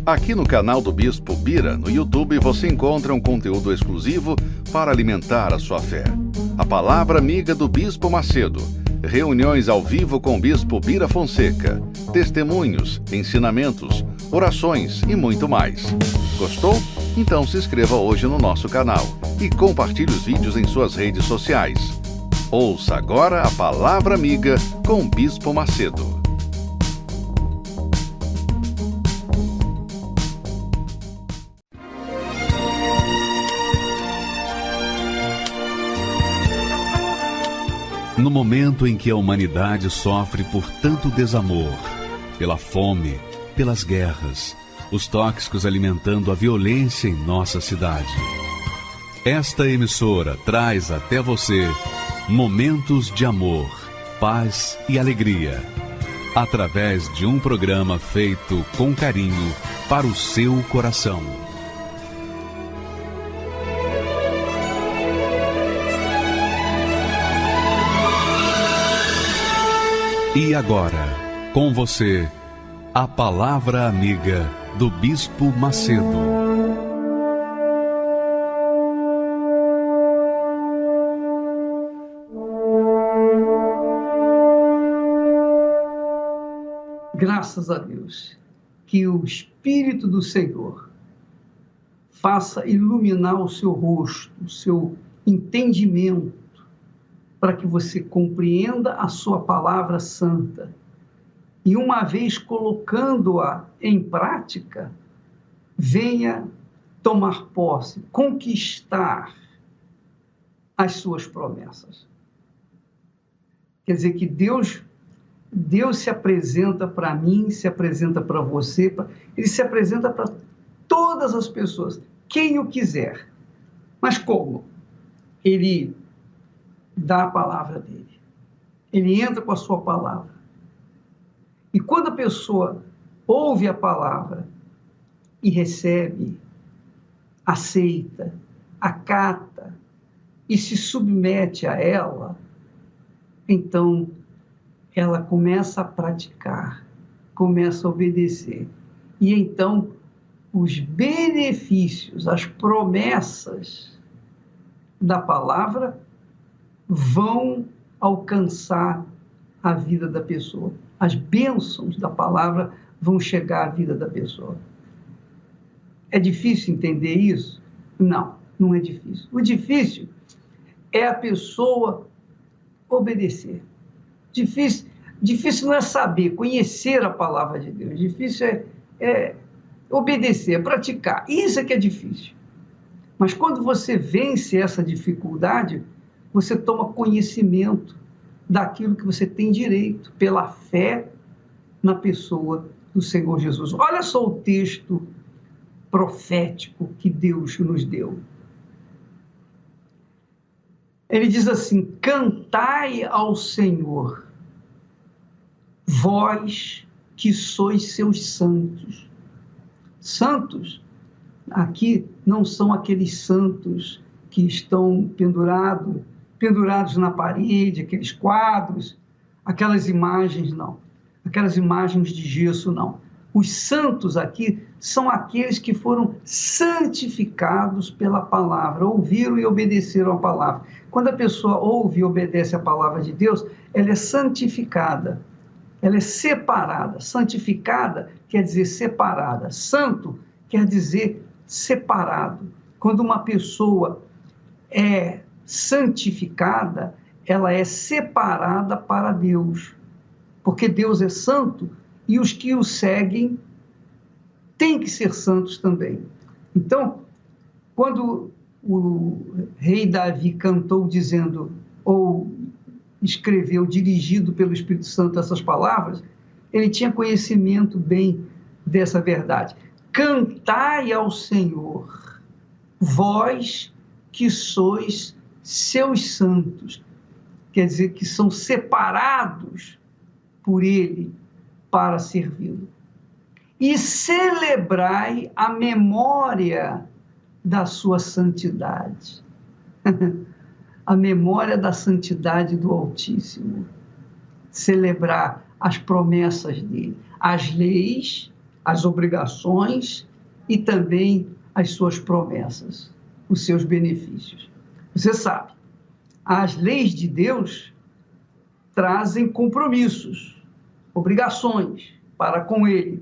Aqui no canal do Bispo Bira, no YouTube, você encontra um conteúdo exclusivo para alimentar a sua fé. A Palavra Amiga do Bispo Macedo. Reuniões ao vivo com o Bispo Bira Fonseca. Testemunhos, ensinamentos, orações e muito mais. Gostou? Então se inscreva hoje no nosso canal e compartilhe os vídeos em suas redes sociais. Ouça agora a Palavra Amiga com o Bispo Macedo. No momento em que a humanidade sofre por tanto desamor, pela fome, pelas guerras, os tóxicos alimentando a violência em nossa cidade, esta emissora traz até você momentos de amor, paz e alegria, através de um programa feito com carinho para o seu coração. E agora, com você, a Palavra Amiga do Bispo Macedo. Graças a Deus, que o Espírito do Senhor faça iluminar o seu rosto, o seu entendimento, para que você compreenda a sua palavra santa e, uma vez colocando-a em prática, venha tomar posse, conquistar as suas promessas. Quer dizer que Deus se apresenta para mim, se apresenta para você, Ele se apresenta para todas as pessoas, quem o quiser. Mas como? Ele dá a palavra dele. Ele entra com a sua palavra. E quando a pessoa ouve a palavra e recebe, aceita, acata e se submete a ela, então ela começa a praticar, começa a obedecer. E então os benefícios, as promessas da palavra vão alcançar a vida da pessoa. As bênçãos da palavra vão chegar à vida da pessoa. É difícil entender isso? Não, não é difícil. O difícil é a pessoa obedecer. Difícil não é saber, conhecer a palavra de Deus. Difícil é obedecer, é praticar. Isso é que é difícil. Mas quando você vence essa dificuldade, você toma conhecimento daquilo que você tem direito, pela fé na pessoa do Senhor Jesus. Olha só o texto profético que Deus nos deu. Ele diz assim: cantai ao Senhor, vós que sois seus santos. Santos, aqui não são aqueles santos que estão pendurados na parede, aqueles quadros, aquelas imagens, não. Aquelas imagens de gesso, não. Os santos aqui são aqueles que foram santificados pela palavra, ouviram e obedeceram a palavra. Quando a pessoa ouve e obedece a palavra de Deus, ela é santificada, ela é separada. Santificada quer dizer separada. Santo quer dizer separado. Quando uma pessoa é santificada, ela é separada para Deus, porque Deus é santo e os que o seguem têm que ser santos também. Então, quando o rei Davi cantou dizendo, ou escreveu, dirigido pelo Espírito Santo essas palavras, ele tinha conhecimento bem dessa verdade. Cantai ao Senhor, vós que sois seus santos, quer dizer que são separados por Ele para servi-lo. E celebrai a memória da sua santidade. A memória da santidade do Altíssimo. Celebrar as promessas dele, as leis, as obrigações e também as suas promessas, os seus benefícios. Você sabe, as leis de Deus trazem compromissos, obrigações para com Ele,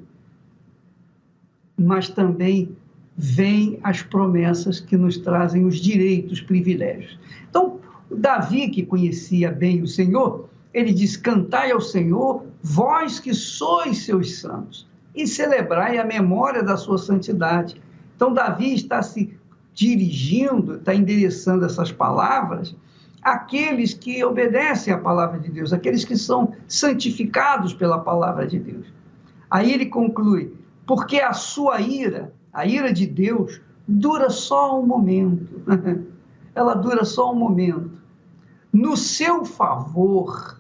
mas também vêm as promessas que nos trazem os direitos, privilégios. Então, Davi, que conhecia bem o Senhor, ele diz: cantai ao Senhor, vós que sois seus santos, e celebrai a memória da sua santidade. Então, Davi está se dirigindo, está endereçando essas palavras àqueles que obedecem à palavra de Deus, aqueles que são santificados pela palavra de Deus. Aí ele conclui: porque a sua ira, a ira de Deus, dura só um momento. Ela dura só um momento. No seu favor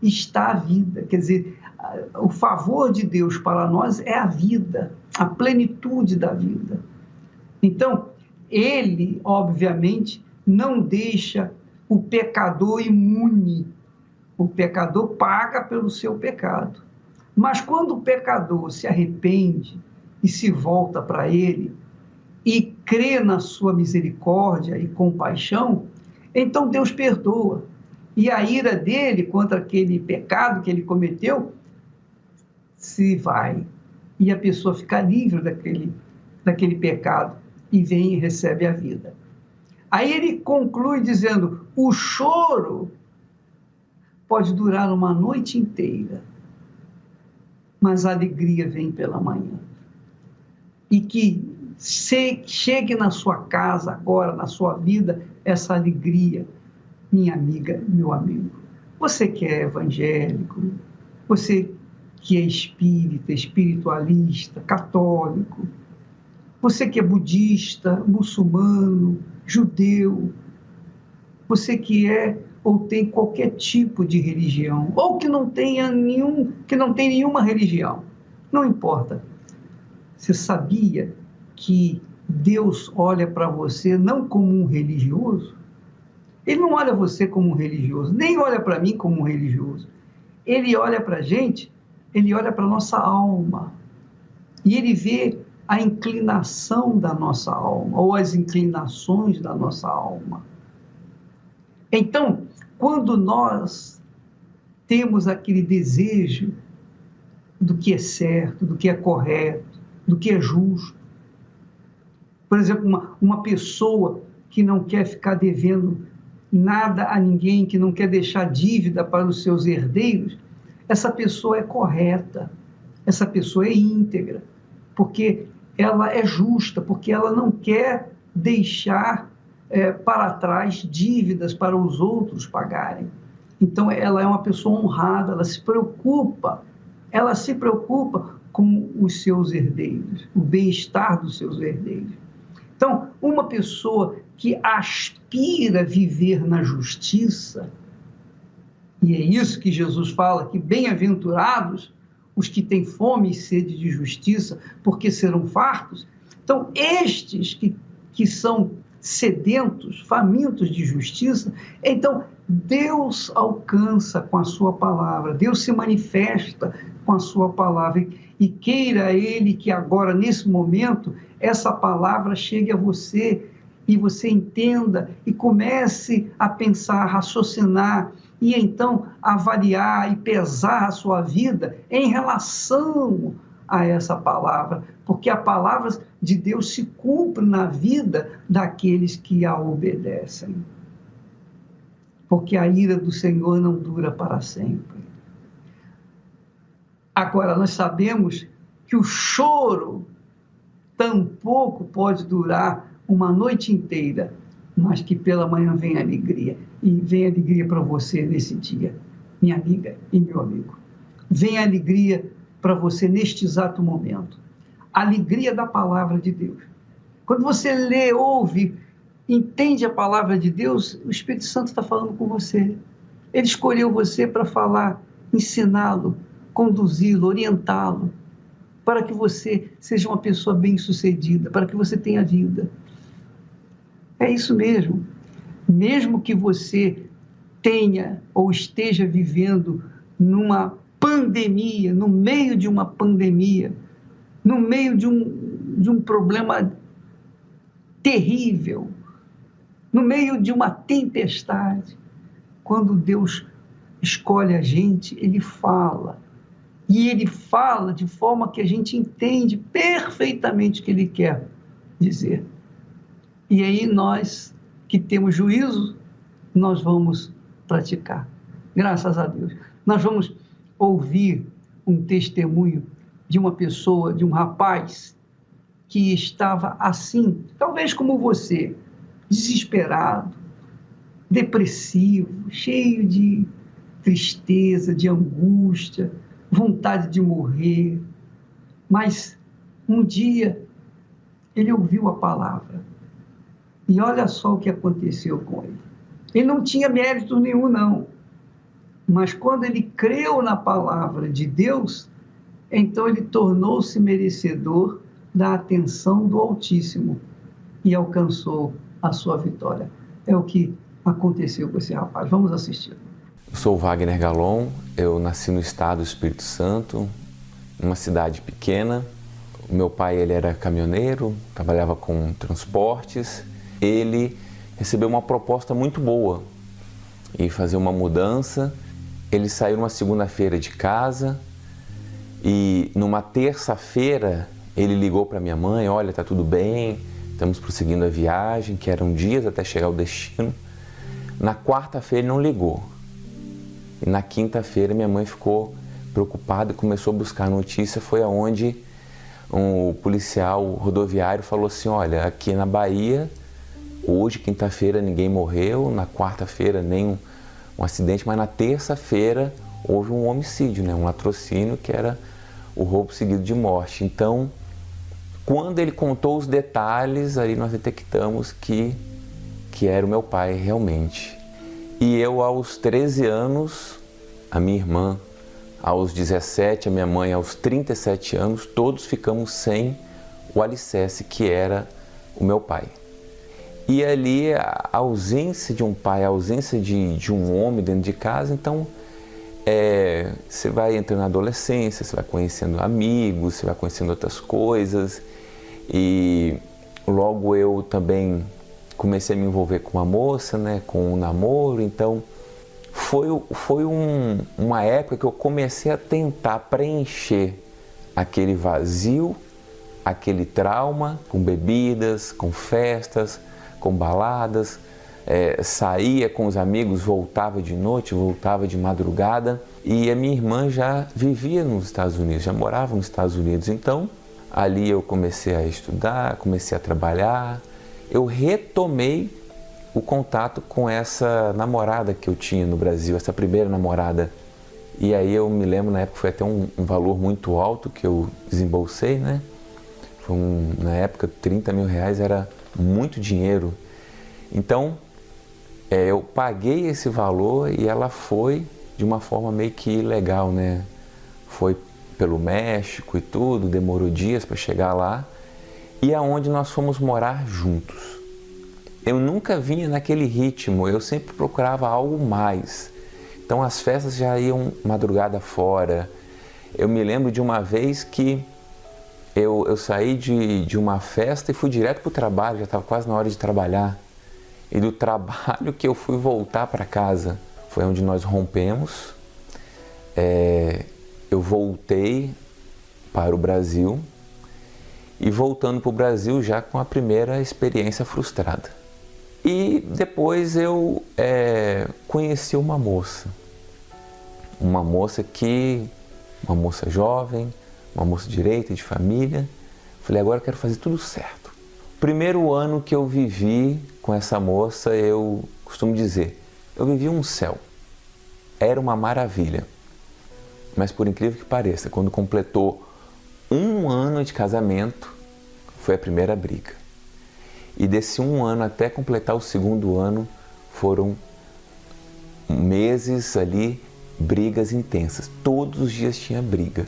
está a vida. Quer dizer, o favor de Deus para nós é a vida, a plenitude da vida. Então, ele, obviamente, não deixa o pecador imune. O pecador paga pelo seu pecado. Mas quando o pecador se arrepende e se volta para ele e crê na sua misericórdia e compaixão, então Deus perdoa. E a ira dele contra aquele pecado que ele cometeu se vai. E a pessoa fica livre daquele pecado e vem e recebe a vida. Aí ele conclui dizendo: o choro pode durar uma noite inteira, mas a alegria vem pela manhã. E que chegue na sua casa agora, na sua vida, essa alegria, minha amiga, meu amigo. Você que é evangélico, você que é espírita, espiritualista, católico, você que é budista, muçulmano, judeu, você que é ou tem qualquer tipo de religião, ou que não tem nenhuma religião, não importa. Você sabia que Deus olha para você não como um religioso? Ele não olha você como um religioso, nem olha para mim como um religioso. Ele olha para a gente, ele olha para a nossa alma. E ele vê a inclinação da nossa alma, ou as inclinações da nossa alma. Então, quando nós temos aquele desejo do que é certo, do que é correto, do que é justo, por exemplo, uma pessoa que não quer ficar devendo nada a ninguém, que não quer deixar dívida para os seus herdeiros, essa pessoa é correta, essa pessoa é íntegra, porque ela é justa, porque ela não quer deixar para trás dívidas para os outros pagarem. Então, ela é uma pessoa honrada, ela se preocupa com os seus herdeiros, o bem-estar dos seus herdeiros. Então, uma pessoa que aspira a viver na justiça, e é isso que Jesus fala, que bem-aventurados os que têm fome e sede de justiça, porque serão fartos. Então, estes que são sedentos, famintos de justiça, então Deus alcança com a sua palavra, Deus se manifesta com a sua palavra, e queira Ele que agora, nesse momento, essa palavra chegue a você, e você entenda, e comece a pensar, a raciocinar, e então avaliar e pesar a sua vida em relação a essa palavra, porque a palavra de Deus se cumpre na vida daqueles que a obedecem. Porque a ira do Senhor não dura para sempre. Agora, nós sabemos que o choro tampouco pode durar uma noite inteira, mas que pela manhã vem alegria. E vem alegria para você nesse dia, minha amiga e meu amigo. Vem alegria para você neste exato momento. A alegria da palavra de Deus. Quando você lê, ouve, entende a palavra de Deus, o Espírito Santo está falando com você. Ele escolheu você para falar, ensiná-lo, conduzi-lo, orientá-lo, para que você seja uma pessoa bem-sucedida, para que você tenha vida. É isso mesmo. Mesmo que você tenha ou esteja vivendo numa pandemia, no meio de uma pandemia, no meio de um problema terrível, no meio de uma tempestade, quando Deus escolhe a gente, Ele fala. E Ele fala de forma que a gente entende perfeitamente o que Ele quer dizer. E aí nós, que temos juízo, nós vamos praticar. Graças a Deus. Nós vamos ouvir um testemunho de uma pessoa, de um rapaz que estava assim, talvez como você, desesperado, depressivo, cheio de tristeza, de angústia, vontade de morrer. Mas um dia ele ouviu a palavra. E olha só o que aconteceu com ele. Ele não tinha mérito nenhum, não. Mas quando ele creu na palavra de Deus, então ele tornou-se merecedor da atenção do Altíssimo e alcançou a sua vitória. É o que aconteceu com esse rapaz. Vamos assistir. Eu sou Wagner Galon, eu nasci no estado do Espírito Santo, numa cidade pequena. O meu pai, ele era caminhoneiro, trabalhava com transportes. Ele recebeu uma proposta muito boa e fazer uma mudança. Ele saiu numa segunda-feira de casa e numa terça-feira ele ligou para minha mãe: olha, tá tudo bem, estamos prosseguindo a viagem, que eram dias até chegar ao destino. Na quarta-feira ele não ligou. E na quinta-feira minha mãe ficou preocupada e começou a buscar notícia. Foi aonde um policial rodoviário falou assim: olha, aqui na Bahia, hoje, quinta-feira, ninguém morreu, na quarta-feira nem um acidente, mas na terça-feira houve um homicídio, né? Um latrocínio, que era o roubo seguido de morte. Então, quando ele contou os detalhes, aí nós detectamos que era o meu pai realmente. E eu, aos 13 anos, a minha irmã aos 17, a minha mãe aos 37 anos, todos ficamos sem o alicerce que era o meu pai. E ali a ausência de um pai, a ausência de um homem dentro de casa, então você vai entrando na adolescência, você vai conhecendo amigos, você vai conhecendo outras coisas. E logo eu também comecei a me envolver com uma moça, né, com um namoro. Então foi uma época que eu comecei a tentar preencher aquele vazio, aquele trauma, com bebidas, com festas, com baladas, saía com os amigos, voltava de noite, voltava de madrugada. E a minha irmã já vivia nos Estados Unidos, já morava nos Estados Unidos. Então, ali eu comecei a estudar, comecei a trabalhar. Eu retomei o contato com essa namorada que eu tinha no Brasil, essa primeira namorada. E aí eu me lembro, na época foi até um valor muito alto que eu desembolsei, né? Foi na época, 30 mil reais era muito dinheiro. Então, eu paguei esse valor e ela foi de uma forma meio que ilegal, né? Foi pelo México e tudo, demorou dias para chegar lá. E aonde nós fomos morar juntos. Eu nunca vinha naquele ritmo, eu sempre procurava algo mais. Então as festas já iam madrugada fora. Eu me lembro de uma vez que eu saí de uma festa e fui direto para o trabalho, já estava quase na hora de trabalhar. E do trabalho que eu fui voltar para casa, foi onde nós rompemos. Eu voltei para o Brasil e voltando para o Brasil já com a primeira experiência frustrada. E depois eu conheci uma moça jovem, uma moça direita, de família. Falei, agora eu quero fazer tudo certo. Primeiro ano que eu vivi com essa moça, eu costumo dizer, eu vivi um céu. Era uma maravilha. Mas por incrível que pareça, quando completou 1 ano de casamento, foi a primeira briga. E desse 1 ano até completar o 2º ano, foram meses ali, brigas intensas. Todos os dias tinha briga.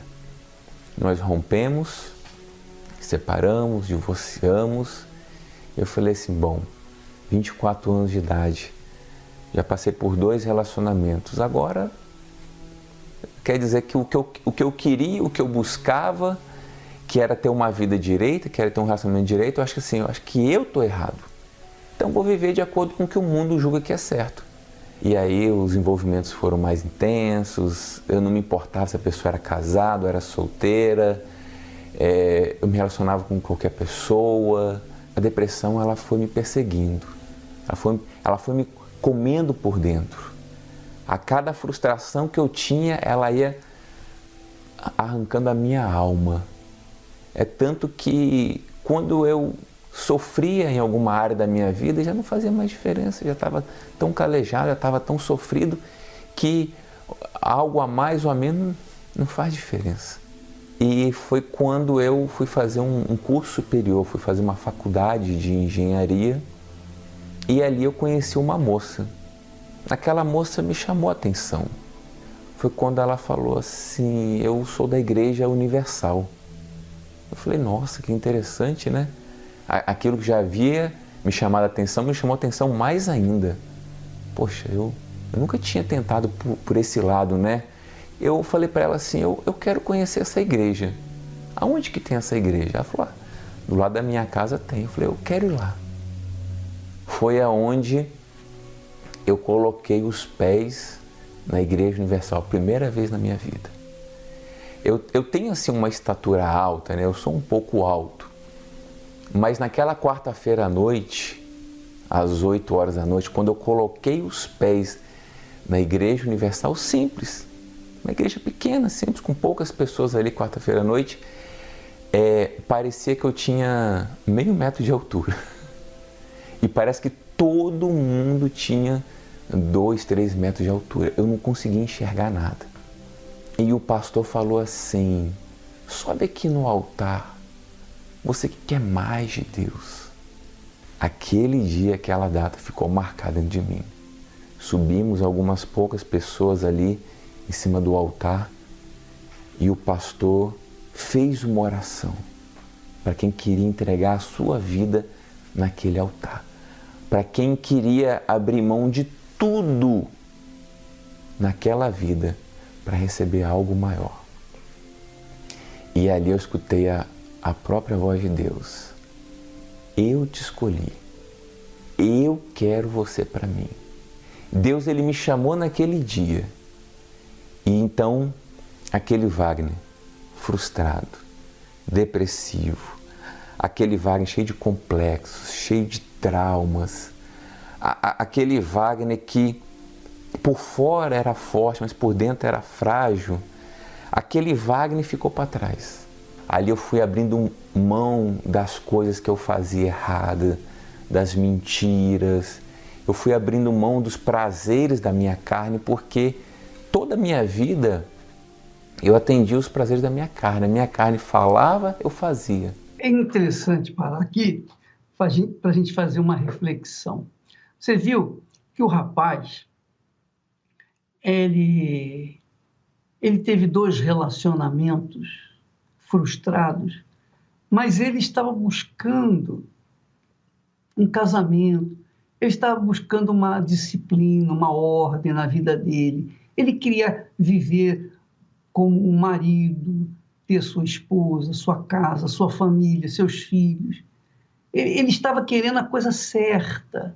Nós rompemos, separamos, divorciamos. Eu falei assim, bom, 24 anos de idade, já passei por 2 relacionamentos, agora quer dizer que o que eu queria, o que eu buscava, que era ter uma vida direita, que era ter um relacionamento direito, eu acho que eu estou errado. Então vou viver de acordo com o que o mundo julga que é certo. E aí os envolvimentos foram mais intensos, eu não me importava se a pessoa era casada ou era solteira, eu me relacionava com qualquer pessoa. A depressão, ela foi me perseguindo, ela foi me comendo por dentro. A cada frustração que eu tinha, ela ia arrancando a minha alma. É tanto que quando eu sofria em alguma área da minha vida, já não fazia mais diferença, já estava tão calejado, já estava tão sofrido, que algo a mais ou a menos não faz diferença. E foi quando eu fui fazer um curso superior, fui fazer uma faculdade de engenharia, e ali eu conheci uma moça. Aquela moça me chamou a atenção. Foi quando ela falou assim: eu sou da Igreja Universal. Eu falei: nossa, que interessante, né? Aquilo que já havia me chamado a atenção, me chamou a atenção mais ainda. Poxa, eu nunca tinha tentado por esse lado, né? Eu falei para ela assim: eu quero conhecer essa igreja. Aonde que tem essa igreja? Ela falou: do lado da minha casa tem. Eu falei: eu quero ir lá. Foi aonde eu coloquei os pés na Igreja Universal, primeira vez na minha vida. Eu tenho assim uma estatura alta, né? Eu sou um pouco alto. Mas naquela quarta-feira à noite, às 8 horas da noite, quando eu coloquei os pés na Igreja Universal, simples, uma igreja pequena, simples, com poucas pessoas ali, quarta-feira à noite, parecia que eu tinha meio metro de altura. E parece que todo mundo tinha 2, 3 metros de altura. Eu não conseguia enxergar nada. E o pastor falou assim: sobe aqui no altar, você que quer mais de Deus. Aquele dia, aquela data ficou marcada dentro de mim. Subimos algumas poucas pessoas ali em cima do altar e o pastor fez uma oração para quem queria entregar a sua vida naquele altar, para quem queria abrir mão de tudo naquela vida para receber algo maior. E ali eu escutei a própria voz de Deus: eu te escolhi, eu quero você para mim. Deus, ele me chamou naquele dia. E então, aquele Wagner frustrado, depressivo, aquele Wagner cheio de complexos, cheio de traumas, aquele Wagner que por fora era forte, mas por dentro era frágil, aquele Wagner ficou para trás. Ali eu fui abrindo mão das coisas que eu fazia errada, das mentiras, eu fui abrindo mão dos prazeres da minha carne, porque toda a minha vida eu atendia os prazeres da minha carne. A minha carne falava, eu fazia. É interessante parar aqui para a gente fazer uma reflexão. Você viu que o rapaz, ele teve 2 relacionamentos frustrados, mas ele estava buscando um casamento, ele estava buscando uma disciplina, uma ordem na vida dele. Ele queria viver como um marido, ter sua esposa, sua casa, sua família, seus filhos. Ele estava querendo a coisa certa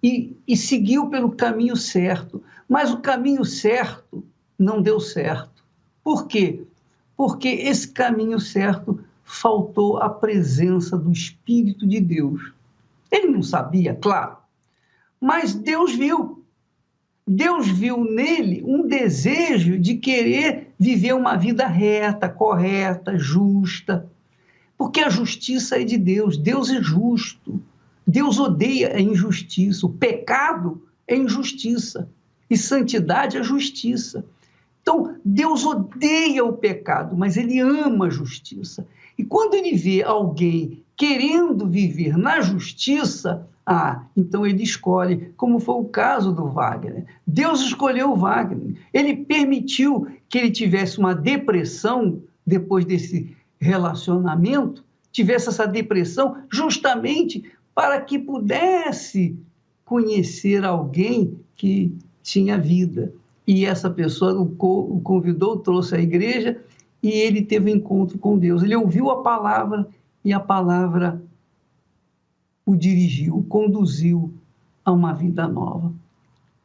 e seguiu pelo caminho certo, mas o caminho certo não deu certo. Por quê? Porque esse caminho certo faltou a presença do Espírito de Deus. Ele não sabia, claro, mas Deus viu. Deus viu nele um desejo de querer viver uma vida reta, correta, justa, porque a justiça é de Deus, Deus é justo, Deus odeia a injustiça, o pecado é injustiça e santidade é justiça. Então, Deus odeia o pecado, mas ele ama a justiça. E quando ele vê alguém querendo viver na justiça, então ele escolhe, como foi o caso do Wagner. Deus escolheu o Wagner. Ele permitiu que ele tivesse uma depressão depois desse relacionamento, tivesse essa depressão justamente para que pudesse conhecer alguém que tinha vida. e essa pessoa o convidou, trouxe à igreja, e ele teve um encontro com Deus. Ele ouviu a palavra, e a palavra o dirigiu, o conduziu a uma vida nova,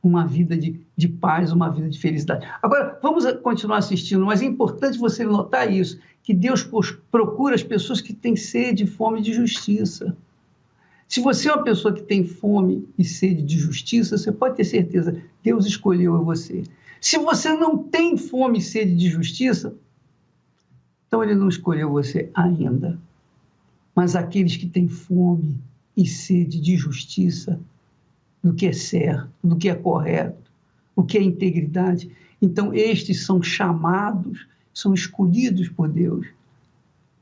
uma vida de paz, uma vida de felicidade. Agora, vamos continuar assistindo, mas é importante você notar isso, que Deus procura as pessoas que têm sede e fome de justiça. Se você é uma pessoa que tem fome e sede de justiça, você pode ter certeza, Deus escolheu você. Se você não tem fome e sede de justiça, então Ele não escolheu você ainda. Mas aqueles que têm fome e sede de justiça, do que é certo, do que é correto, o que é integridade, então estes são chamados, são escolhidos por Deus,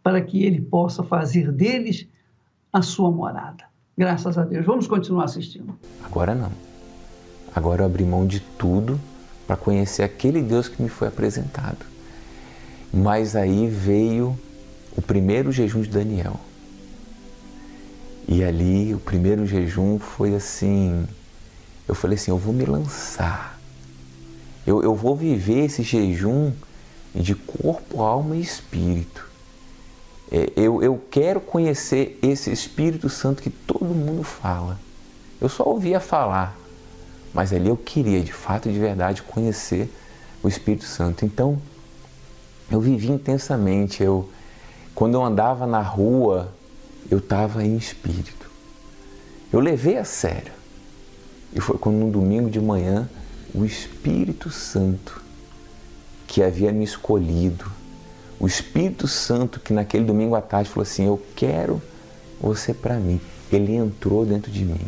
para que Ele possa fazer deles a sua morada. Graças a Deus. Vamos continuar assistindo. Agora não. Agora eu abri mão de tudo para conhecer aquele Deus que me foi apresentado. Mas aí veio o primeiro jejum de Daniel. E ali o primeiro jejum foi assim, eu falei assim, eu vou me lançar. Eu vou viver esse jejum de corpo, alma e espírito. Eu quero conhecer esse Espírito Santo que todo mundo fala. Eu só ouvia falar, mas ali eu queria, de fato, de verdade, conhecer o Espírito Santo. Então, eu vivi intensamente. Quando eu andava na rua, eu estava em espírito. Eu levei a sério. E foi quando, num domingo de manhã, o Espírito Santo, que havia me escolhido, o Espírito Santo que naquele domingo à tarde falou assim, eu quero você para mim. Ele entrou dentro de mim.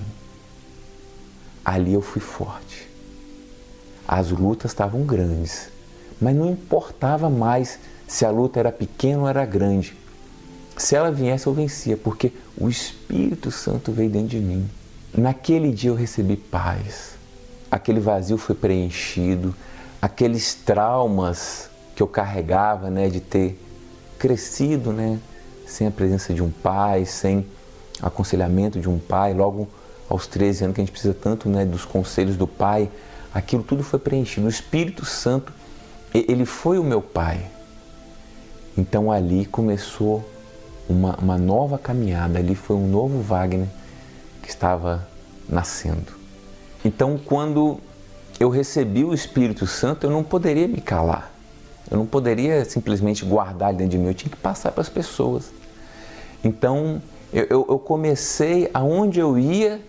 Ali eu fui forte. As lutas estavam grandes, mas não importava mais se a luta era pequena ou era grande. Se ela viesse, eu vencia, porque o Espírito Santo veio dentro de mim. Naquele dia eu recebi paz. Aquele vazio foi preenchido. Aqueles traumas que eu carregava, de ter crescido, sem a presença de um pai, sem aconselhamento de um pai, logo aos 13 anos que a gente precisa tanto, dos conselhos do pai, aquilo tudo foi preenchido. O Espírito Santo, ele foi o meu pai. Então ali começou uma nova caminhada, ali foi um novo Wagner que estava nascendo. Então quando eu recebi o Espírito Santo, eu não poderia me calar. Eu não poderia simplesmente guardar dentro de mim, eu tinha que passar para as pessoas. Então, eu comecei, aonde eu ia,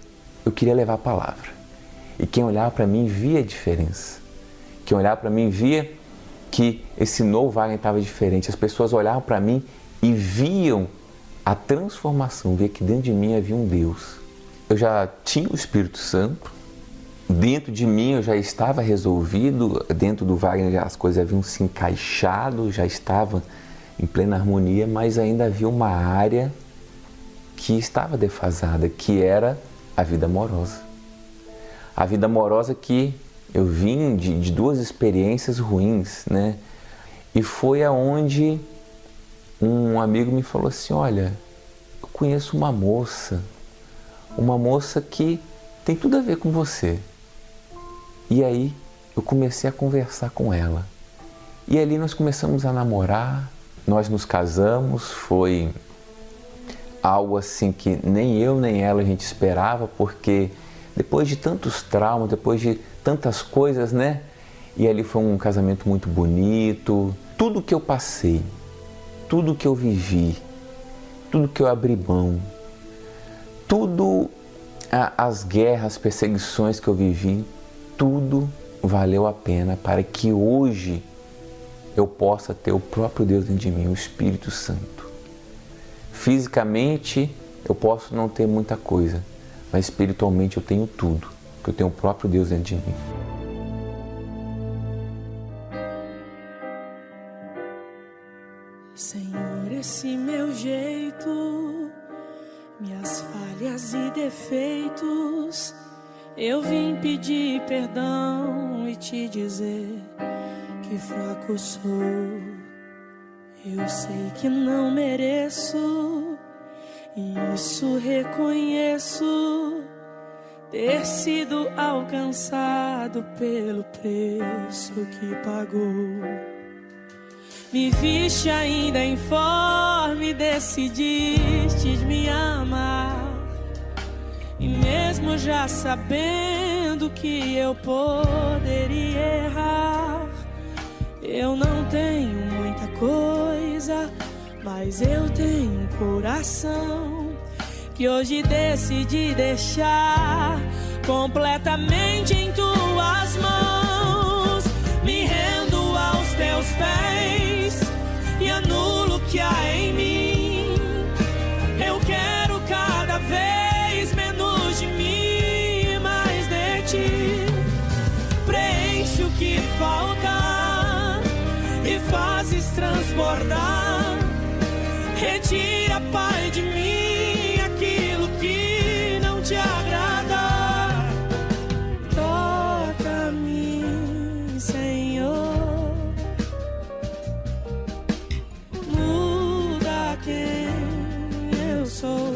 eu queria levar a palavra. E quem olhava para mim via a diferença. Quem olhava para mim via que esse novo Wagner estava diferente. As pessoas olhavam para mim e viam a transformação, via que dentro de mim havia um Deus. Eu já tinha o Espírito Santo, dentro de mim eu já estava resolvido, dentro do Wagner as coisas haviam se encaixado, já estava em plena harmonia, mas ainda havia uma área que estava defasada, que era a vida amorosa. A vida amorosa que eu vim de duas experiências ruins, E foi aonde um amigo me falou assim, olha, eu conheço uma moça que tem tudo a ver com você. E aí eu comecei a conversar com ela. E ali nós começamos a namorar, nós nos casamos, foi algo assim que nem eu nem ela a gente esperava, porque depois de tantos traumas, depois de tantas coisas, E ali foi um casamento muito bonito. Tudo que eu passei, tudo que eu vivi, tudo que eu abri mão, tudo as guerras, perseguições que eu vivi, tudo valeu a pena para que hoje eu possa ter o próprio Deus dentro de mim, o Espírito Santo. Fisicamente eu posso não ter muita coisa, mas espiritualmente eu tenho tudo, porque eu tenho o próprio Deus dentro de mim. Senhor, esse meu jeito, minhas falhas e defeitos, eu vim pedir perdão e te dizer que fraco sou. Eu sei que não mereço, e isso reconheço. ter sido alcançado pelo preço que pagou. Me viste ainda informe, decidiste me amar. E mesmo já sabendo que eu poderia errar, eu não tenho muita coisa, mas eu tenho um coração que hoje decidi deixar completamente em tuas mãos. Me rendo aos teus pés e anulo o que há em mim. Eu quero cada vez menos de mim e mais de ti. Preenche o que falta e fazes transbordar. Retira, Pai, de mim aquilo que não te agrada. Toca-me, Senhor. Muda quem eu sou.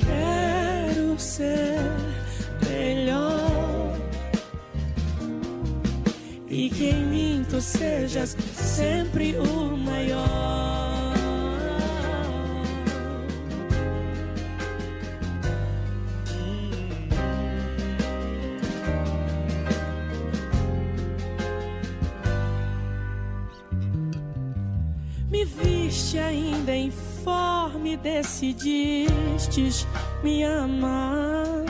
Quero ser melhor e que em mim tu sejas sempre o maior. Me viste ainda informe, decidistes me amar.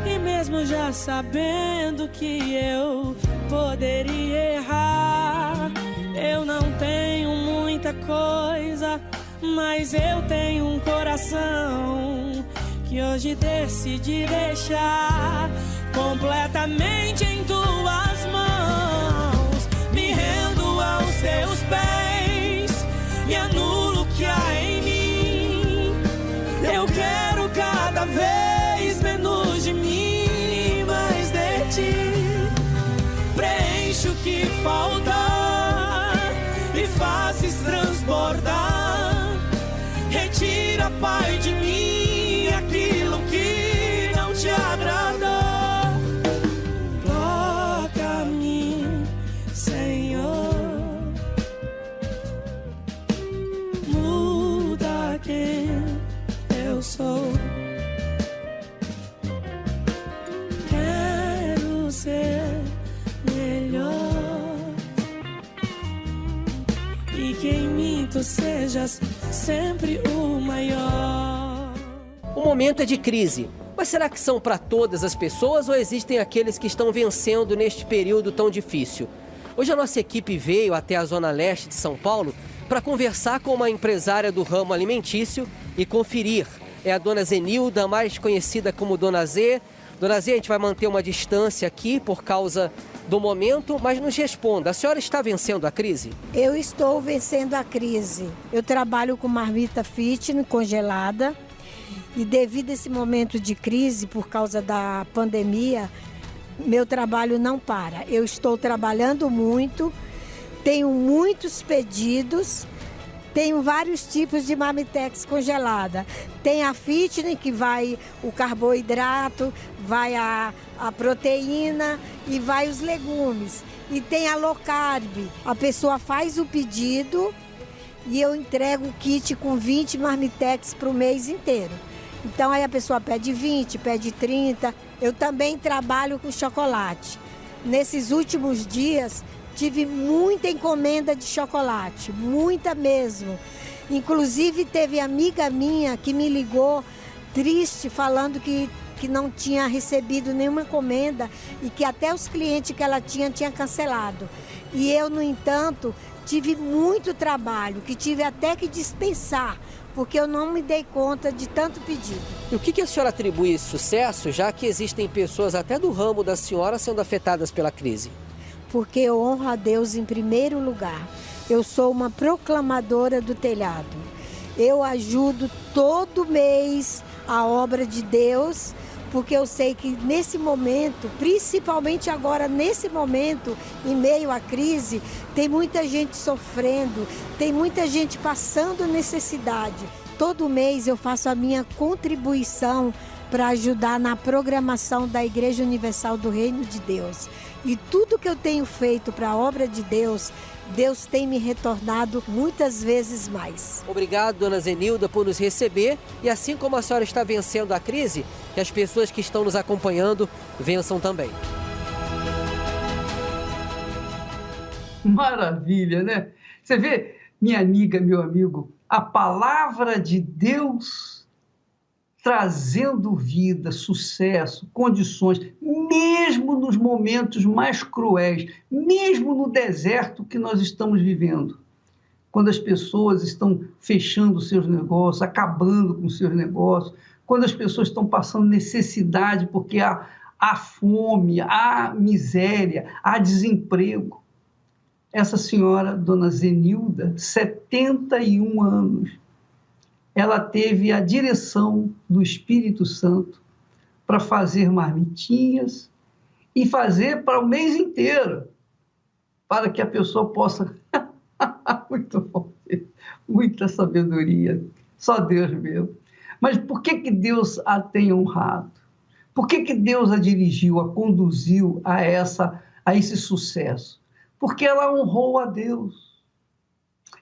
E mesmo já sabendo que eu poderia errar, eu não tenho muita coisa, mas eu tenho um coração que hoje decidi deixar completamente em tuas mãos. Me rendo aos teus pés e anulo o que há em mim. Eu quero cada vez menos de mim, mais de ti. Preenche o que falta e fazes transbordar. Retira, Pai, de mim aquilo que não te agrada. Toca-me, Senhor. Muda quem eu sou. Quero ser melhor e que em mim tu sejas sempre o maior. O momento é de crise, mas será que são para todas as pessoas ou existem aqueles que estão vencendo neste período tão difícil? Hoje a nossa equipe veio até a Zona Leste de São Paulo para conversar com uma empresária do ramo alimentício e conferir. É a dona Zenilda, mais conhecida como Dona Z. Dona Z, a gente vai manter uma distância aqui por causa do momento, mas nos responda, a senhora está vencendo a crise? Eu estou vencendo a crise. Eu trabalho com marmita fitness congelada e devido a esse momento de crise, por causa da pandemia, meu trabalho não para. Eu estou trabalhando muito, tenho muitos pedidos, tenho vários tipos de marmitex congelada. Tem a fitness, que vai o carboidrato, vai a proteína e vai os legumes. E tem a low carb. A pessoa faz o pedido e eu entrego o kit com 20 marmitex para o mês inteiro. Então aí a pessoa pede 20, pede 30. Eu também trabalho com chocolate. Nesses últimos dias tive muita encomenda de chocolate, muita mesmo. Inclusive teve amiga minha que me ligou triste, falando que não tinha recebido nenhuma encomenda e que até os clientes que ela tinha cancelado. E eu, no entanto, tive muito trabalho, que tive até que dispensar, porque eu não me dei conta de tanto pedido. E o que a senhora atribui esse sucesso, já que existem pessoas até do ramo da senhora sendo afetadas pela crise? Porque eu honro a Deus em primeiro lugar. Eu sou uma proclamadora do telhado. Eu ajudo todo mês a obra de Deus, porque eu sei que nesse momento, principalmente agora nesse momento, em meio à crise, tem muita gente sofrendo, tem muita gente passando necessidade. todo mês eu faço a minha contribuição para ajudar na programação da Igreja Universal do Reino de Deus. E tudo que eu tenho feito para a obra de Deus, Deus tem me retornado muitas vezes mais. Obrigado, dona Zenilda, por nos receber. E assim como a senhora está vencendo a crise, que as pessoas que estão nos acompanhando vençam também. Maravilha, né? Você vê, minha amiga, meu amigo, a palavra de Deus trazendo vida, sucesso, condições, mesmo nos momentos mais cruéis, mesmo no deserto que nós estamos vivendo, quando as pessoas estão fechando seus negócios, acabando com seus negócios, quando as pessoas estão passando necessidade porque há fome, há miséria, há desemprego. Essa senhora, dona Zenilda, 71 anos, ela teve a direção do Espírito Santo para fazer marmitinhas e fazer para o mês inteiro, para que a pessoa possa... Muito bom, muita sabedoria, só Deus mesmo. Mas por que Deus a tem honrado? Por que Deus a dirigiu, a conduziu a esse sucesso? Porque ela honrou a Deus.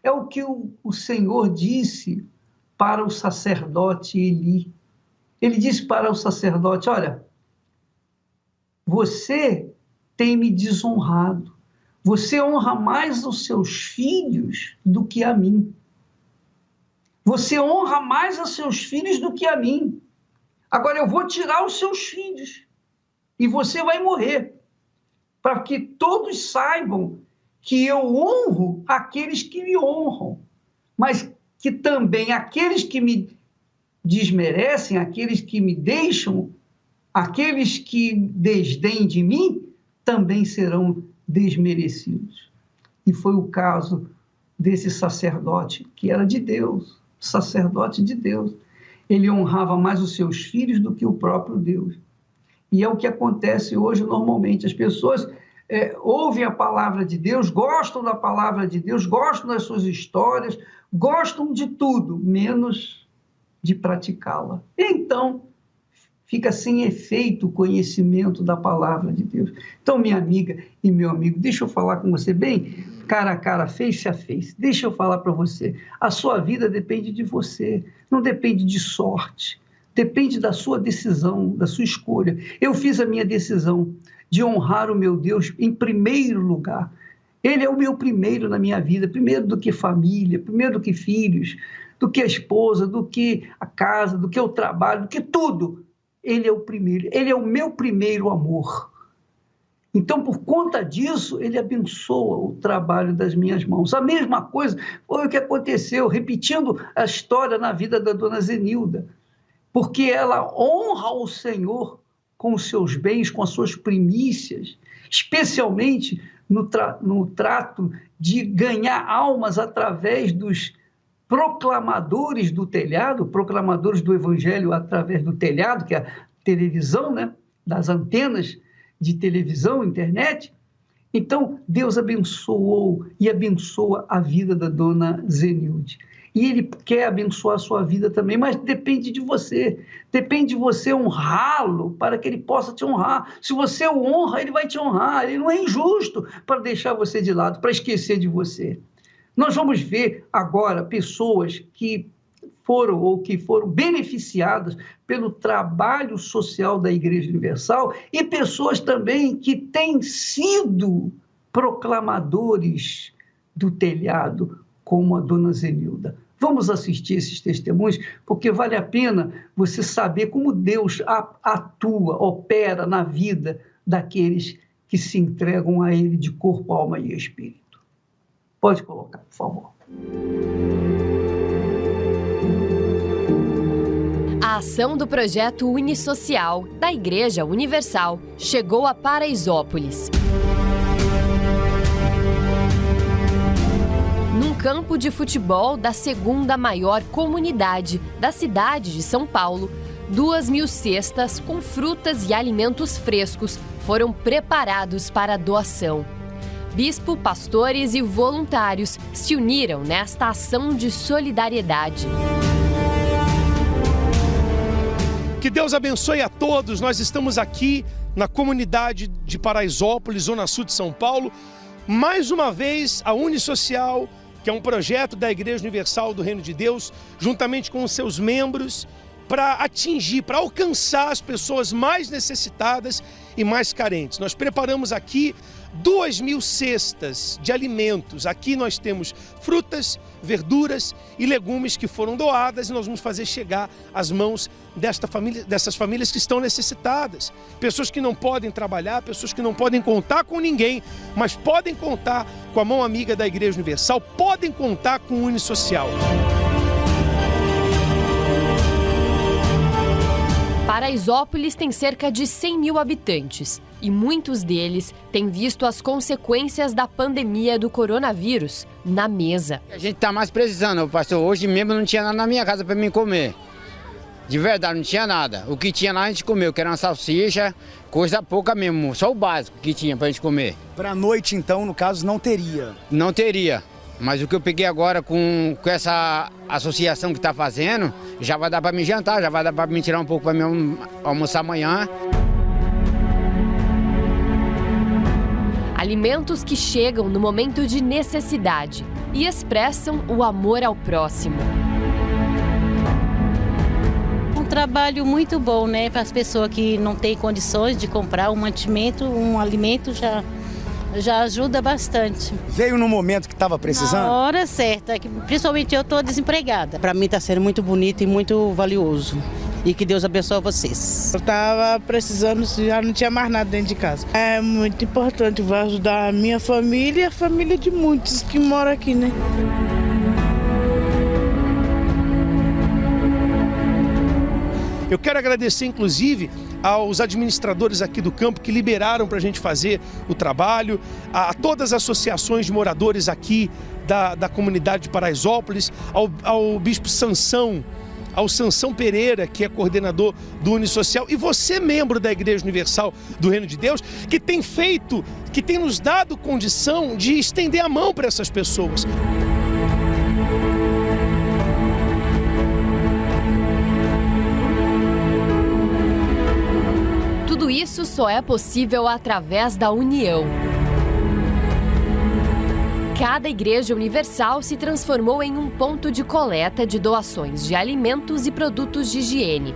É o que o Senhor disse para o sacerdote Eli. Ele disse para o sacerdote, olha, você tem me desonrado, você honra mais os seus filhos do que a mim. Você honra mais os seus filhos do que a mim. Agora eu vou tirar os seus filhos e você vai morrer, para que todos saibam que eu honro aqueles que me honram, mas que também aqueles que me desmerecem, aqueles que me deixam, aqueles que desdém de mim, também serão desmerecidos. E foi o caso desse sacerdote, que era de Deus, sacerdote de Deus. Ele honrava mais os seus filhos do que o próprio Deus. E é o que acontece hoje normalmente. As pessoas ouvem a palavra de Deus, gostam da palavra de Deus, gostam das suas histórias, gostam de tudo, menos de praticá-la. Então, fica sem efeito o conhecimento da palavra de Deus. Então, minha amiga e meu amigo, deixa eu falar com você bem, cara a cara, face a face. Deixa eu falar para você, a sua vida depende de você, não depende de sorte, depende da sua decisão, da sua escolha. Eu fiz a minha decisão de honrar o meu Deus em primeiro lugar. Ele é o meu primeiro na minha vida, primeiro do que família, primeiro do que filhos, do que a esposa, do que a casa, do que o trabalho, do que tudo. Ele é o primeiro, ele é o meu primeiro amor. Então, por conta disso, ele abençoa o trabalho das minhas mãos. A mesma coisa foi o que aconteceu, repetindo a história na vida da dona Zenilda, porque ela honra o Senhor com os seus bens, com as suas primícias, especialmente no trato de ganhar almas através dos proclamadores do telhado, proclamadores do evangelho através do telhado, que é a televisão, né? Das antenas de televisão, internet. Então, Deus abençoou e abençoa a vida da dona Zenilde. E Ele quer abençoar a sua vida também, mas depende de você. Depende de você honrá-lo para que Ele possa te honrar. Se você o honra, Ele vai te honrar. Ele não é injusto para deixar você de lado, para esquecer de você. Nós vamos ver agora pessoas que foram beneficiadas pelo trabalho social da Igreja Universal e pessoas também que têm sido proclamadores do telhado, como a dona Zenilda. Vamos assistir esses testemunhos, porque vale a pena você saber como Deus atua, opera na vida daqueles que se entregam a Ele de corpo, alma e espírito. Pode colocar, por favor. A ação do projeto Unisocial da Igreja Universal chegou a Paraisópolis. Num campo de futebol da segunda maior comunidade da cidade de São Paulo, 2.000 cestas com frutas e alimentos frescos foram preparados para a doação. Bispo, pastores e voluntários se uniram nesta ação de solidariedade. Que Deus abençoe a todos. Nós estamos aqui na comunidade de Paraisópolis, Zona Sul de São Paulo. Mais uma vez, a Unisocial, que é um projeto da Igreja Universal do Reino de Deus, juntamente com os seus membros, para atingir, para alcançar as pessoas mais necessitadas e mais carentes. Nós preparamos aqui 2.000 cestas de alimentos. Aqui nós temos frutas, verduras e legumes que foram doadas e nós vamos fazer chegar às mãos dessas famílias que estão necessitadas. Pessoas que não podem trabalhar, pessoas que não podem contar com ninguém, mas podem contar com a mão amiga da Igreja Universal, podem contar com o Unisocial. Paraisópolis tem cerca de 100 mil habitantes e muitos deles têm visto as consequências da pandemia do coronavírus na mesa. A gente está mais precisando, pastor. Hoje mesmo não tinha nada na minha casa para mim comer. De verdade, não tinha nada. O que tinha lá a gente comeu, que era uma salsicha, coisa pouca mesmo, só o básico que tinha para a gente comer. Para a noite, então, no caso, não teria? Não teria. Mas o que eu peguei agora com essa associação que está fazendo, já vai dar para me jantar, já vai dar para me tirar um pouco para me almoçar amanhã. Alimentos que chegam no momento de necessidade e expressam o amor ao próximo. Um trabalho muito bom, né, para as pessoas que não têm condições de comprar um mantimento, um alimento já ajuda bastante. Veio no momento que estava precisando? Na hora certa, principalmente eu estou desempregada. Para mim está sendo muito bonito e muito valioso. E que Deus abençoe vocês. Eu estava precisando, já não tinha mais nada dentro de casa. É muito importante, vai ajudar a minha família e a família de muitos que moram aqui, né? Eu quero agradecer, inclusive, aos administradores aqui do campo que liberaram para a gente fazer o trabalho, a todas as associações de moradores aqui da comunidade de Paraisópolis, ao bispo Sansão, ao Sansão Pereira, que é coordenador do Unisocial, e você, membro da Igreja Universal do Reino de Deus, que tem feito, que tem nos dado condição de estender a mão para essas pessoas. Tudo isso só é possível através da união. Cada Igreja Universal se transformou em um ponto de coleta de doações de alimentos e produtos de higiene.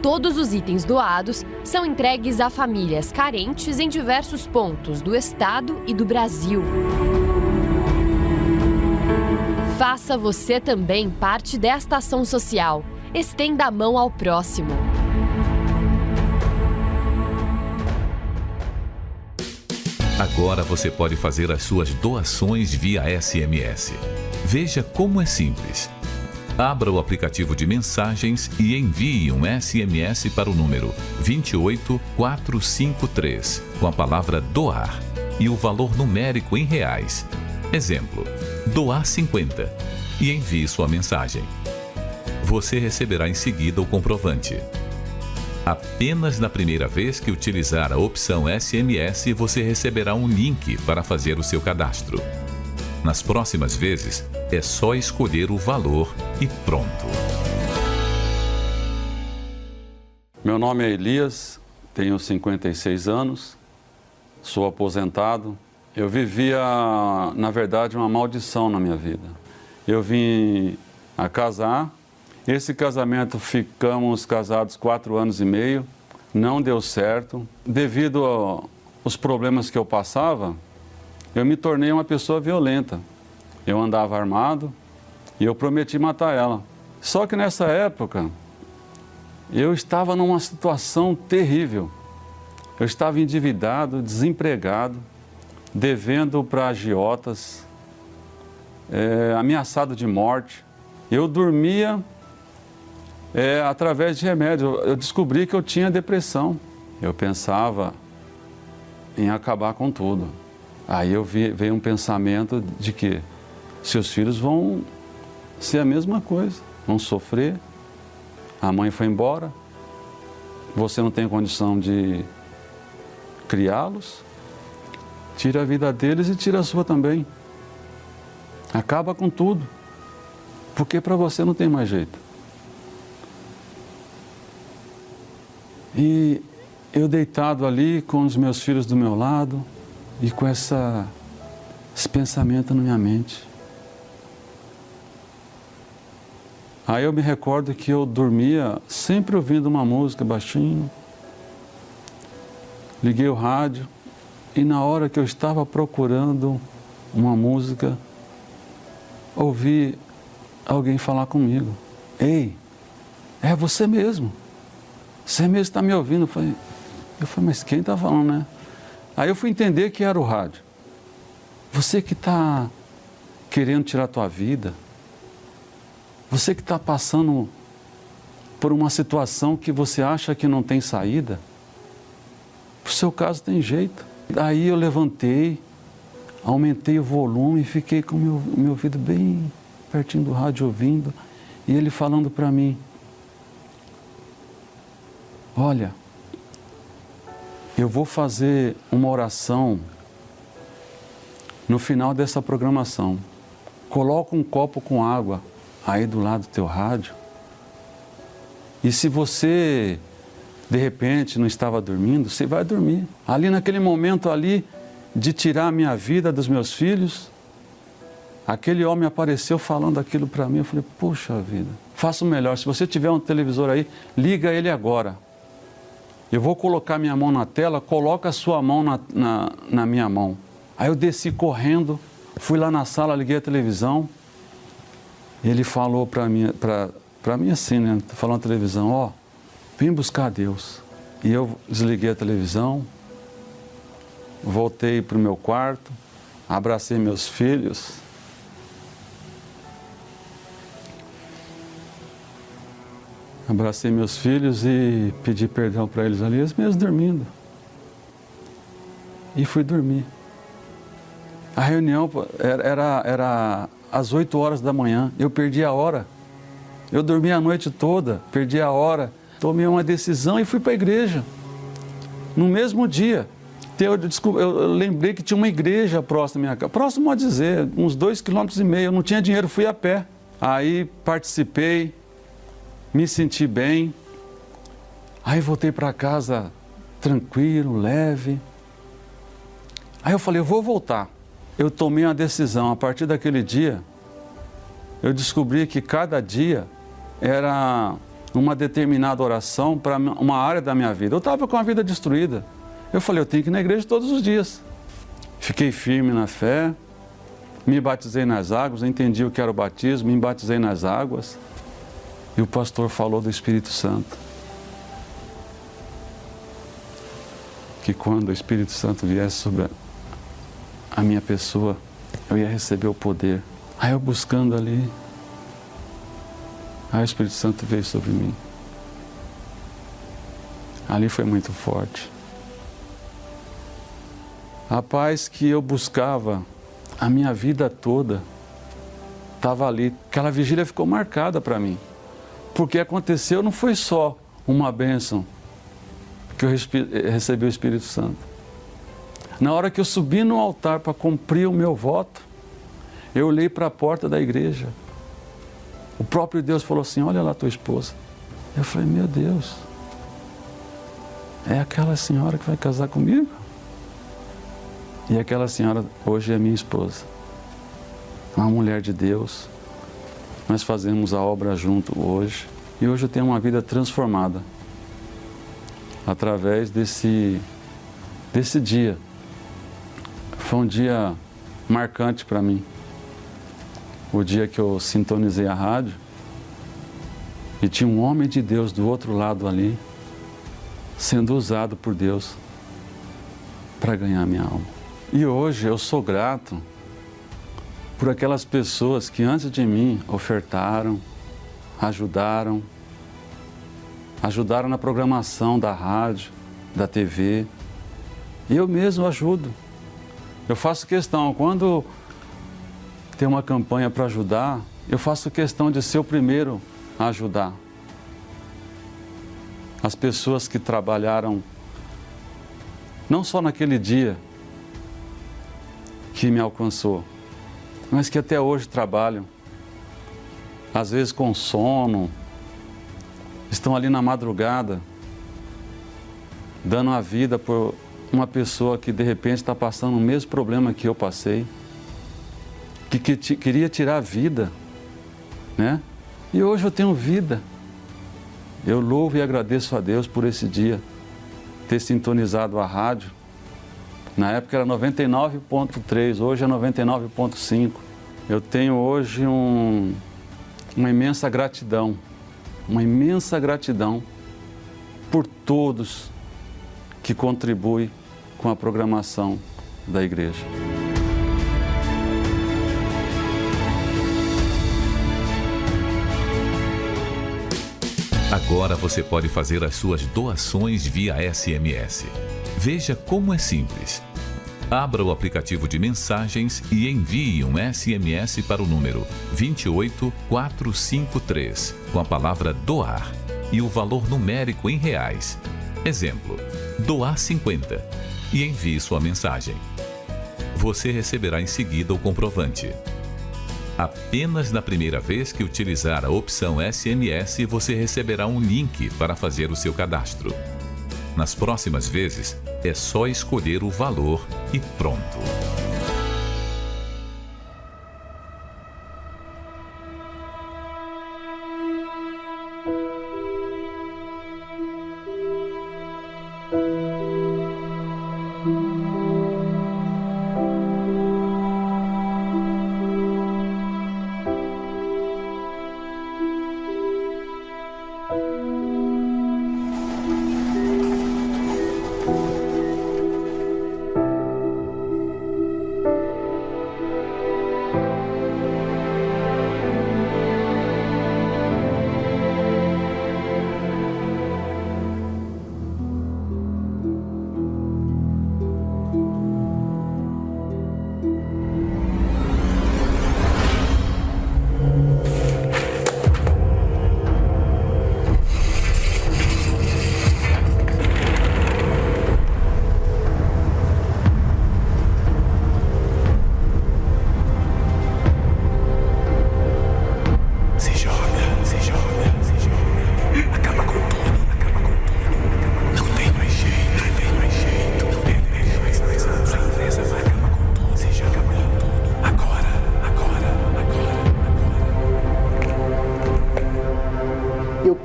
Todos os itens doados são entregues a famílias carentes em diversos pontos do estado e do Brasil. Faça você também parte desta ação social. Estenda a mão ao próximo. Agora você pode fazer as suas doações via SMS. Veja como é simples. Abra o aplicativo de mensagens e envie um SMS para o número 28453 com a palavra doar e o valor numérico em reais. Exemplo, doar 50 e envie sua mensagem. Você receberá em seguida o comprovante. Apenas na primeira vez que utilizar a opção SMS, você receberá um link para fazer o seu cadastro. Nas próximas vezes, é só escolher o valor e pronto. Meu nome é Elias, tenho 56 anos, sou aposentado. Eu vivia, na verdade, uma maldição na minha vida. Eu vim a casar. Esse casamento, ficamos casados 4 anos e meio, não deu certo. Devido aos problemas que eu passava, eu me tornei uma pessoa violenta. Eu andava armado e eu prometi matar ela. Só que nessa época, eu estava numa situação terrível. Eu estava endividado, desempregado, devendo para agiotas, ameaçado de morte. Eu dormia através de remédio. Eu descobri que eu tinha depressão. Eu pensava em acabar com tudo. Aí veio um pensamento de que seus filhos vão ser a mesma coisa, vão sofrer. A mãe foi embora, você não tem condição de criá-los, tira a vida deles e tira a sua também. Acaba com tudo, porque para você não tem mais jeito. E eu deitado ali com os meus filhos do meu lado e com esse pensamento na minha mente. Aí eu me recordo que eu dormia sempre ouvindo uma música baixinho. Liguei o rádio e na hora que eu estava procurando uma música, ouvi alguém falar comigo. Ei, é você mesmo. Você mesmo está me ouvindo. Eu falei, mas quem está falando, né? Aí eu fui entender que era o rádio. Você que está querendo tirar a tua vida, você que está passando por uma situação que você acha que não tem saída, pro seu caso tem jeito. Aí eu levantei, aumentei o volume e fiquei com o meu ouvido bem pertinho do rádio ouvindo, e ele falando para mim, olha, eu vou fazer uma oração no final dessa programação. Coloca um copo com água aí do lado do teu rádio. E se você, de repente, não estava dormindo, você vai dormir. Ali naquele momento ali, de tirar a minha vida dos meus filhos, aquele homem apareceu falando aquilo para mim. Eu falei, poxa vida, faça o melhor. Se você tiver um televisor aí, liga ele agora. Eu vou colocar minha mão na tela, coloca a sua mão na minha mão. Aí eu desci correndo, fui lá na sala, liguei a televisão. Ele falou para mim assim, né? Falando na televisão, ó, vem buscar Deus. E eu desliguei a televisão, voltei para o meu quarto, abracei meus filhos. Abracei meus filhos e pedi perdão para eles ali, eles mesmos dormindo. E fui dormir. A reunião era às 8 horas da manhã, eu perdi a hora. Eu dormi a noite toda, perdi a hora. Tomei uma decisão e fui para a igreja. No mesmo dia, eu lembrei que tinha uma igreja próxima da minha casa. Próximo a dizer, uns 2,5 km. Eu não tinha dinheiro, fui a pé. Aí participei, me senti bem. Aí voltei para casa tranquilo, leve. Aí eu falei, eu vou voltar. Eu tomei uma decisão. A partir daquele dia, eu descobri que cada dia era uma determinada oração para uma área da minha vida. Eu estava com a vida destruída. Eu falei, eu tenho que ir na igreja todos os dias. Fiquei firme na fé, me batizei nas águas, entendi o que era o batismo, me batizei nas águas. E o pastor falou do Espírito Santo. Que quando o Espírito Santo viesse sobre a minha pessoa, eu ia receber o poder. Aí eu buscando ali, aí o Espírito Santo veio sobre mim. Ali foi muito forte. A paz que eu buscava a minha vida toda estava ali. Aquela vigília ficou marcada para mim. Porque aconteceu, não foi só uma bênção que eu recebi o Espírito Santo. Na hora que eu subi no altar para cumprir o meu voto, eu olhei para a porta da igreja. O próprio Deus falou assim, olha lá tua esposa. Eu falei, meu Deus, é aquela senhora que vai casar comigo? E aquela senhora hoje é minha esposa. Uma mulher de Deus. Nós fazemos a obra junto hoje. E hoje eu tenho uma vida transformada. Através desse dia. Foi um dia marcante para mim. O dia que eu sintonizei a rádio e tinha um homem de Deus do outro lado ali, sendo usado por Deus para ganhar minha alma. E hoje eu sou grato por aquelas pessoas que antes de mim ofertaram, ajudaram na programação da rádio, da TV. E eu mesmo ajudo. Eu faço questão, quando tem uma campanha para ajudar, eu faço questão de ser o primeiro a ajudar. As pessoas que trabalharam, não só naquele dia que me alcançou, mas que até hoje trabalham, às vezes com sono, estão ali na madrugada, dando a vida por uma pessoa que de repente está passando o mesmo problema que eu passei, que queria tirar a vida, né? E hoje eu tenho vida. Eu louvo e agradeço a Deus por esse dia, ter sintonizado a rádio. Na época era 99.3, hoje é 99.5. Eu tenho hoje uma imensa gratidão por todos que contribuem com a programação da igreja. Agora você pode fazer as suas doações via SMS. Veja como é simples. Abra o aplicativo de mensagens e envie um SMS para o número 28453 com a palavra doar e o valor numérico em reais. Exemplo, doar 50 e envie sua mensagem. Você receberá em seguida o comprovante. Apenas na primeira vez que utilizar a opção SMS, você receberá um link para fazer o seu cadastro. Nas próximas vezes, é só escolher o valor e pronto.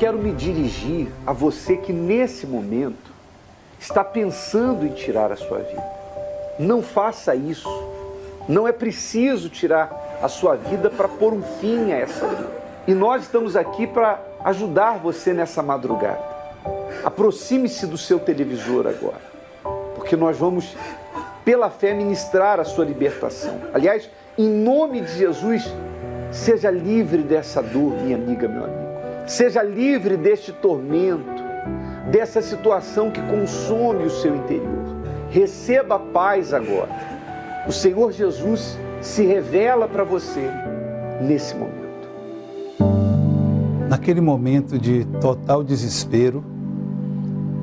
quero me dirigir a você que nesse momento está pensando em tirar a sua vida. Não faça isso. Não é preciso tirar a sua vida para pôr um fim a essa vida. E nós estamos aqui para ajudar você nessa madrugada. Aproxime-se do seu televisor agora, porque nós vamos, pela fé, ministrar a sua libertação. Aliás, em nome de Jesus, seja livre dessa dor, minha amiga, meu amigo. Seja livre deste tormento, dessa situação que consome o seu interior. Receba a paz agora. O Senhor Jesus se revela para você nesse momento. Naquele momento de total desespero,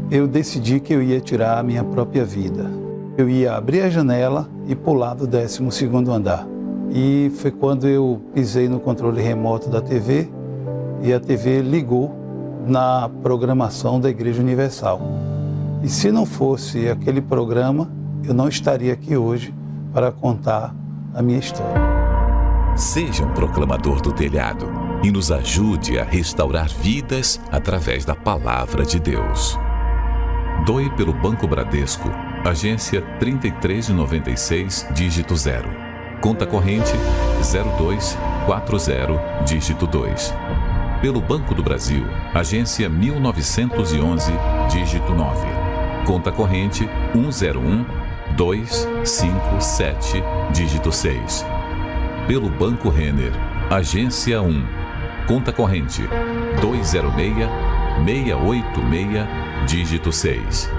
eu decidi que eu ia tirar a minha própria vida. Eu ia abrir a janela e pular do 12º andar. E foi quando eu pisei no controle remoto da TV e a TV ligou na programação da Igreja Universal. E se não fosse aquele programa, eu não estaria aqui hoje para contar a minha história. Seja um proclamador do telhado e nos ajude a restaurar vidas através da Palavra de Deus. Doe pelo Banco Bradesco, agência 3396, dígito 0. Conta corrente 0240, dígito 2. Pelo Banco do Brasil, agência 1911, dígito 9. Conta corrente 101257, dígito 6. Pelo Banco Renner, agência 1. Conta corrente 206686, dígito 6.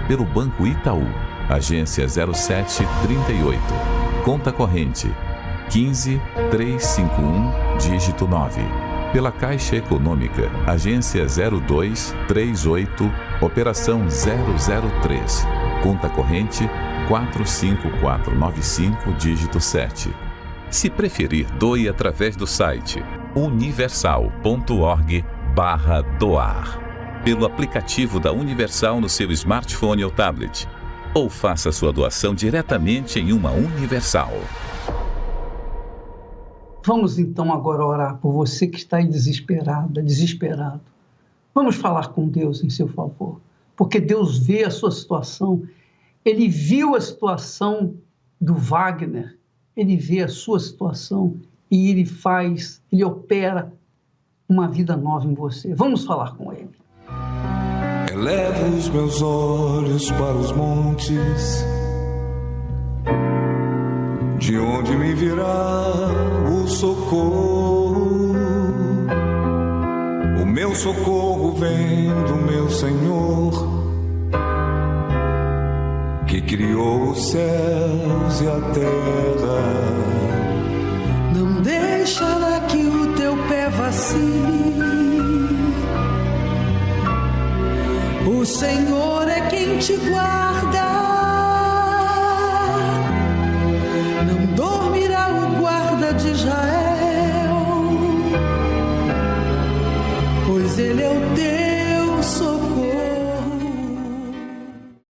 Pelo Banco Itaú, agência 0738. Conta corrente 15351, dígito 9. Pela Caixa Econômica, agência 0238, operação 003. Conta corrente 45495, dígito 7. Se preferir, doe através do site universal.org/doar. pelo aplicativo da Universal no seu smartphone ou tablet. Ou faça sua doação diretamente em uma Universal. Vamos então agora orar por você que está aí desesperada, desesperado. Vamos falar com Deus em seu favor, porque Deus vê a sua situação. Ele viu a situação do Wagner, ele vê a sua situação e ele opera uma vida nova em você. Vamos falar com ele. Elevo os meus olhos para os montes, de onde me virá o socorro? O meu socorro vem do meu Senhor, que criou os céus e a terra. Não deixará que o teu pé vacile. O Senhor é quem te guarda. Não dormirá o guarda de Israel, pois ele é o teu socorro.